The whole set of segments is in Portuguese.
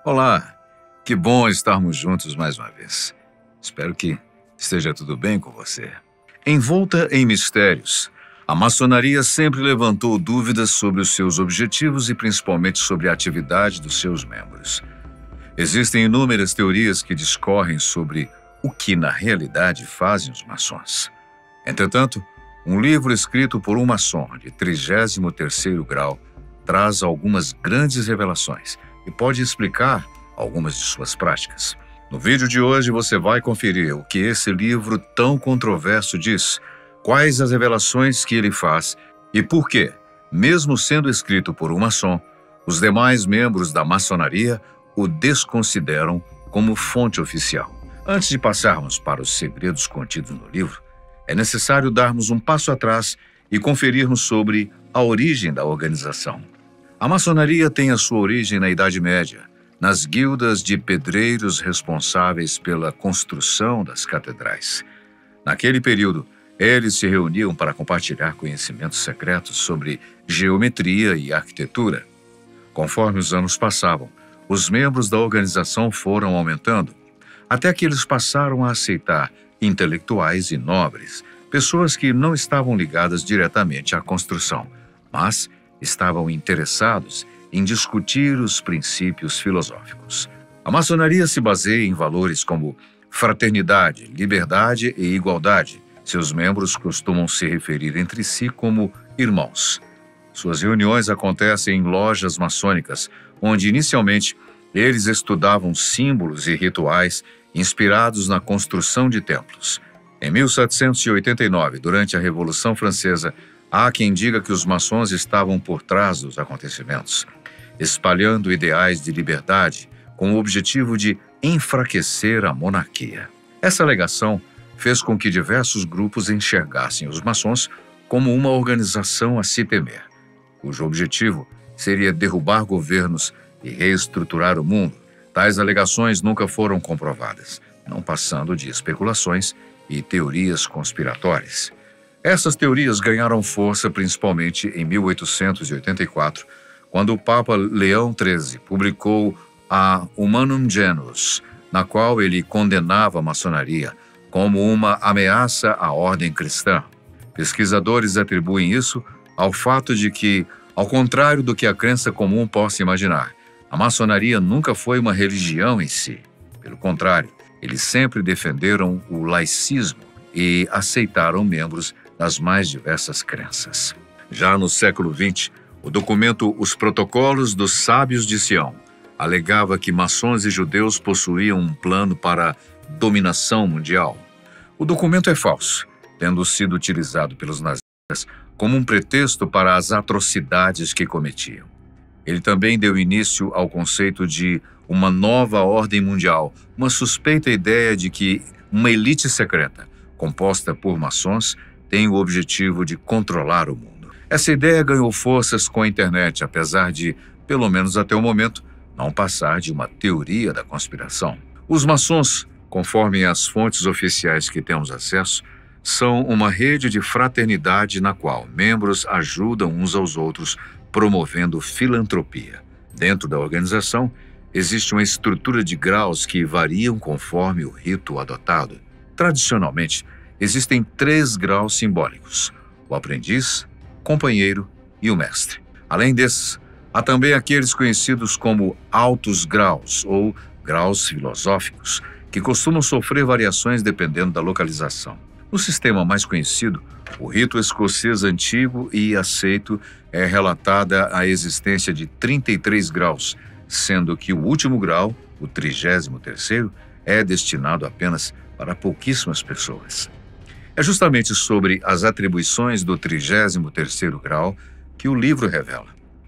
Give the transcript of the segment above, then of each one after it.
Olá, que bom estarmos juntos mais uma vez. Espero que esteja tudo bem com você. Envolta em mistérios, a maçonaria sempre levantou dúvidas sobre os seus objetivos e principalmente sobre a atividade dos seus membros. Existem inúmeras teorias que discorrem sobre o que na realidade fazem os maçons. Entretanto, um livro escrito por um maçom de 33º grau traz algumas grandes revelações e pode explicar algumas de suas práticas. No vídeo de hoje você vai conferir o que esse livro tão controverso diz, quais as revelações que ele faz e por que, mesmo sendo escrito por um maçom, os demais membros da maçonaria o desconsideram como fonte oficial. Antes de passarmos para os segredos contidos no livro, é necessário darmos um passo atrás e conferirmos sobre a origem da organização. A maçonaria tem a sua origem na Idade Média, nas guildas de pedreiros responsáveis pela construção das catedrais. Naquele período, eles se reuniam para compartilhar conhecimentos secretos sobre geometria e arquitetura. Conforme os anos passavam, os membros da organização foram aumentando, até que eles passaram a aceitar intelectuais e nobres, pessoas que não estavam ligadas diretamente à construção, mas estavam interessados em discutir os princípios filosóficos. A maçonaria se baseia em valores como fraternidade, liberdade e igualdade. Seus membros costumam se referir entre si como irmãos. Suas reuniões acontecem em lojas maçônicas, onde inicialmente eles estudavam símbolos e rituais inspirados na construção de templos. Em 1789, durante a Revolução Francesa, há quem diga que os maçons estavam por trás dos acontecimentos, espalhando ideais de liberdade com o objetivo de enfraquecer a monarquia. Essa alegação fez com que diversos grupos enxergassem os maçons como uma organização a se temer, cujo objetivo seria derrubar governos e reestruturar o mundo. Tais alegações nunca foram comprovadas, não passando de especulações e teorias conspiratórias. Essas teorias ganharam força principalmente em 1884, quando o Papa Leão XIII publicou a Humanum Genus, na qual ele condenava a maçonaria como uma ameaça à ordem cristã. Pesquisadores atribuem isso ao fato de que, ao contrário do que a crença comum possa imaginar, a maçonaria nunca foi uma religião em si. Pelo contrário, eles sempre defenderam o laicismo e aceitaram membros das mais diversas crenças. Já no século XX, o documento Os Protocolos dos Sábios de Sião alegava que maçons e judeus possuíam um plano para dominação mundial. O documento é falso, tendo sido utilizado pelos nazistas como um pretexto para as atrocidades que cometiam. Ele também deu início ao conceito de uma nova ordem mundial, uma suspeita ideia de que uma elite secreta, composta por maçons, tem o objetivo de controlar o mundo. Essa ideia ganhou forças com a internet, apesar de, pelo menos até o momento, não passar de uma teoria da conspiração. Os maçons, conforme as fontes oficiais que temos acesso, são uma rede de fraternidade na qual membros ajudam uns aos outros, promovendo filantropia. Dentro da organização, existe uma estrutura de graus que variam conforme o rito adotado. Tradicionalmente, existem 3 graus simbólicos: o aprendiz, companheiro e o mestre. Além desses, há também aqueles conhecidos como altos graus ou graus filosóficos, que costumam sofrer variações dependendo da localização. No sistema mais conhecido, o rito escocês antigo e aceito, é relatada a existência de 33 graus, sendo que o último grau, o 33º, é destinado apenas para pouquíssimas pessoas. É justamente sobre as atribuições do 33º grau que o livro revela.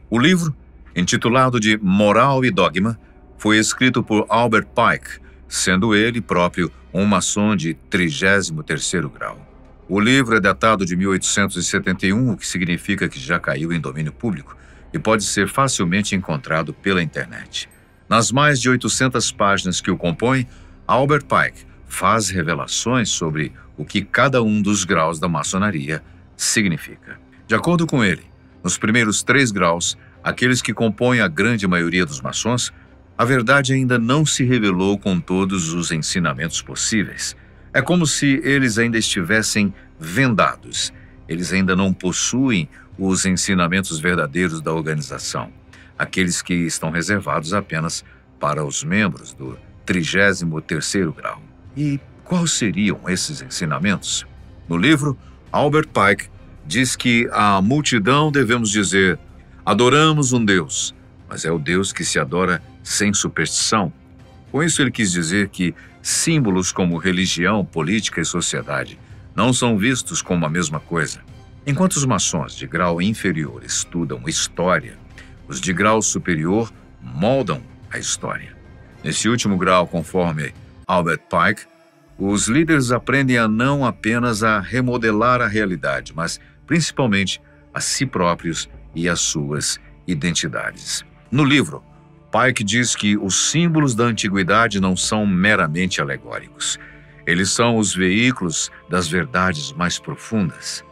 O livro, intitulado de Moral e Dogma, foi escrito por Albert Pike, sendo ele próprio um maçom de 33º grau. O livro é datado de 1871, o que significa que já caiu em domínio público e pode ser facilmente encontrado pela internet. Nas mais de 800 páginas que o compõem, Albert Pike faz revelações sobre o que cada um dos graus da maçonaria significa. De acordo com ele, nos primeiros 3 graus, aqueles que compõem a grande maioria dos maçons, A verdade ainda não se revelou com todos os ensinamentos possíveis. É como se eles ainda estivessem vendados. Eles ainda não possuem os ensinamentos verdadeiros da organização, aqueles que estão reservados apenas para os membros do 33º grau. E quais seriam esses ensinamentos? No livro, Albert Pike diz que à multidão devemos dizer: adoramos um Deus, mas é o Deus que se adora sem superstição. Com isso ele quis dizer que símbolos como religião, política e sociedade não são vistos como a mesma coisa. Enquanto os maçons de grau inferior estudam história, os de grau superior moldam a história. Nesse último grau, conforme Albert Pike, os líderes aprendem a não apenas a remodelar a realidade, mas principalmente a si próprios e as suas identidades. No livro, Pike diz que os símbolos da antiguidade não são meramente alegóricos. Eles são os veículos das verdades mais profundas.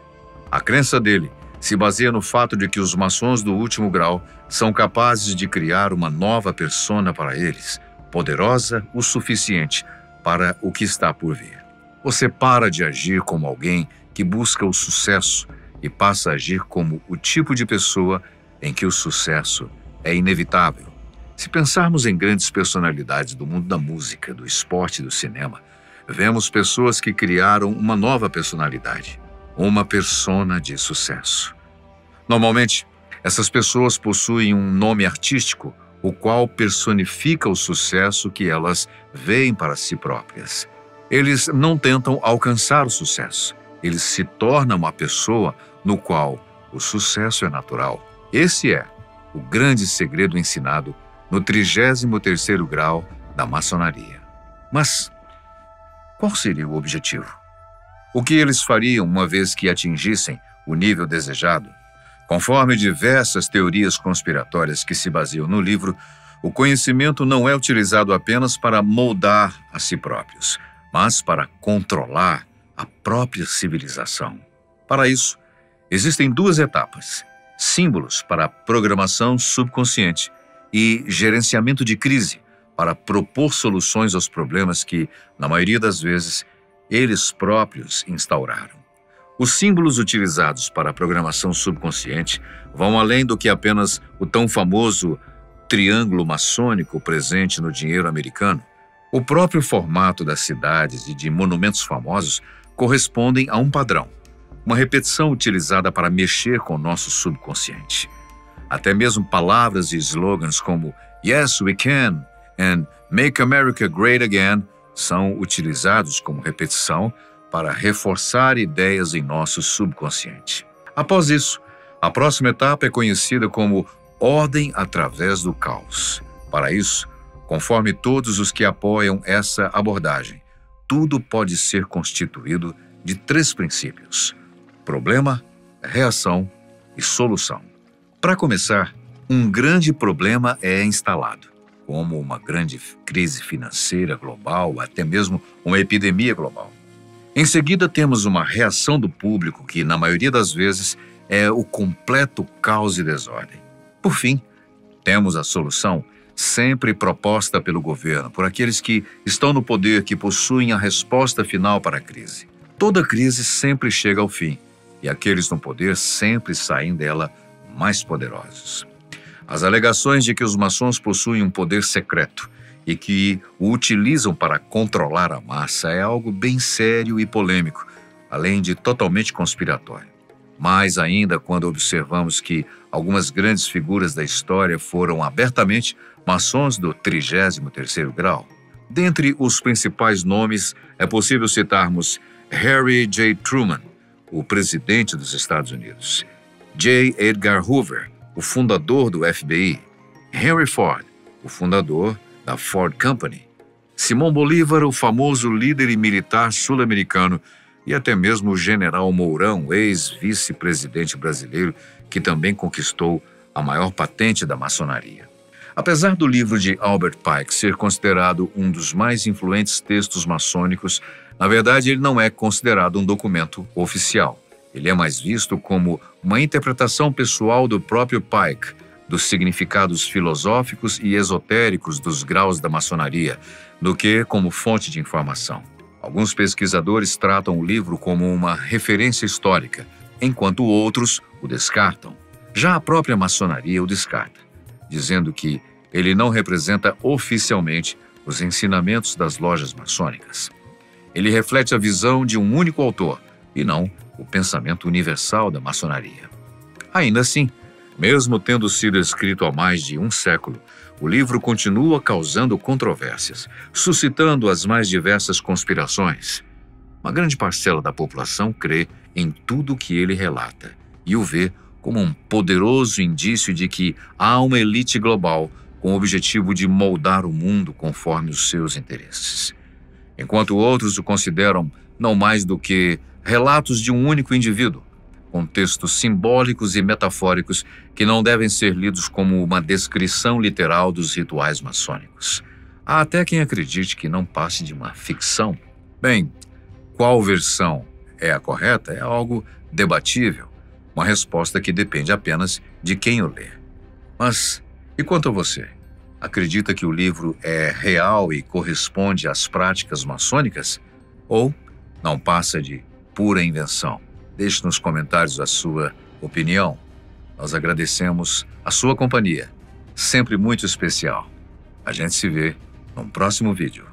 A crença dele se baseia no fato de que os maçons do último grau são capazes de criar uma nova persona para eles, poderosa o suficiente para o que está por vir. Você para de agir como alguém que busca o sucesso e passa a agir como o tipo de pessoa em que o sucesso é inevitável. Se pensarmos em grandes personalidades do mundo da música, do esporte e do cinema, vemos pessoas que criaram uma nova personalidade, uma persona de sucesso. Normalmente, essas pessoas possuem um nome artístico, o qual personifica o sucesso que elas veem para si próprias. Eles não tentam alcançar o sucesso, eles se tornam uma pessoa no qual o sucesso é natural. Esse é o grande segredo ensinado no 33º grau da maçonaria. Mas qual seria o objetivo? O que eles fariam uma vez que atingissem o nível desejado? Conforme diversas teorias conspiratórias que se baseiam no livro, o conhecimento não é utilizado apenas para moldar a si próprios, mas para controlar a própria civilização. Para isso, existem duas etapas: símbolos para a programação subconsciente e gerenciamento de crise para propor soluções aos problemas que, na maioria das vezes, eles próprios instauraram. Os símbolos utilizados para a programação subconsciente vão além do que apenas o tão famoso triângulo maçônico presente no dinheiro americano. O próprio formato das cidades e de monumentos famosos correspondem a um padrão, uma repetição utilizada para mexer com o nosso subconsciente. Até mesmo palavras e slogans como "Yes, we can" and "Make America Great Again" são utilizados como repetição para reforçar ideias em nosso subconsciente. Após isso, a próxima etapa é conhecida como ordem através do caos. Para isso, conforme todos os que apoiam essa abordagem, tudo pode ser constituído de 3 princípios: problema, reação e solução. Para começar, um grande problema é instalado, como uma grande crise financeira global, até mesmo uma epidemia global. Em seguida, temos uma reação do público que, na maioria das vezes, é o completo caos e desordem. Por fim, temos a solução, sempre proposta pelo governo, por aqueles que estão no poder, que possuem a resposta final para a crise. Toda crise sempre chega ao fim, e aqueles no poder sempre saem dela mais poderosos. As alegações de que os maçons possuem um poder secreto e que o utilizam para controlar a massa é algo bem sério e polêmico, além de totalmente conspiratório. Mais ainda quando observamos que algumas grandes figuras da história foram abertamente maçons do 33º grau. Dentre os principais nomes, é possível citarmos Harry J. Truman, o presidente dos Estados Unidos, J. Edgar Hoover, o fundador do FBI, Henry Ford, o fundador da Ford Company, Simão Bolívar, o famoso líder e militar sul-americano, e até mesmo o general Mourão, ex-vice-presidente brasileiro, que também conquistou a maior patente da maçonaria. Apesar do livro de Albert Pike ser considerado um dos mais influentes textos maçônicos, na verdade ele não é considerado um documento oficial. Ele é mais visto como uma interpretação pessoal do próprio Pike, dos significados filosóficos e esotéricos dos graus da maçonaria do que como fonte de informação. Alguns pesquisadores tratam o livro como uma referência histórica, enquanto outros o descartam. Já a própria maçonaria o descarta, dizendo que ele não representa oficialmente os ensinamentos das lojas maçônicas. Ele reflete a visão de um único autor e não o pensamento universal da maçonaria. Ainda assim, mesmo tendo sido escrito há mais de um século, o livro continua causando controvérsias, suscitando as mais diversas conspirações. Uma grande parcela da população crê em tudo o que ele relata e o vê como um poderoso indício de que há uma elite global com o objetivo de moldar o mundo conforme os seus interesses. Enquanto outros o consideram não mais do que relatos de um único indivíduo, com textos simbólicos e metafóricos que não devem ser lidos como uma descrição literal dos rituais maçônicos. Há até quem acredite que não passe de uma ficção. Bem, qual versão é a correta é algo debatível, uma resposta que depende apenas de quem o lê. Mas, e quanto a você? Acredita que o livro é real e corresponde às práticas maçônicas? Ou não passa de pura invenção? Deixe nos comentários a sua opinião. Nós agradecemos a sua companhia, sempre muito especial. A gente se vê no próximo vídeo.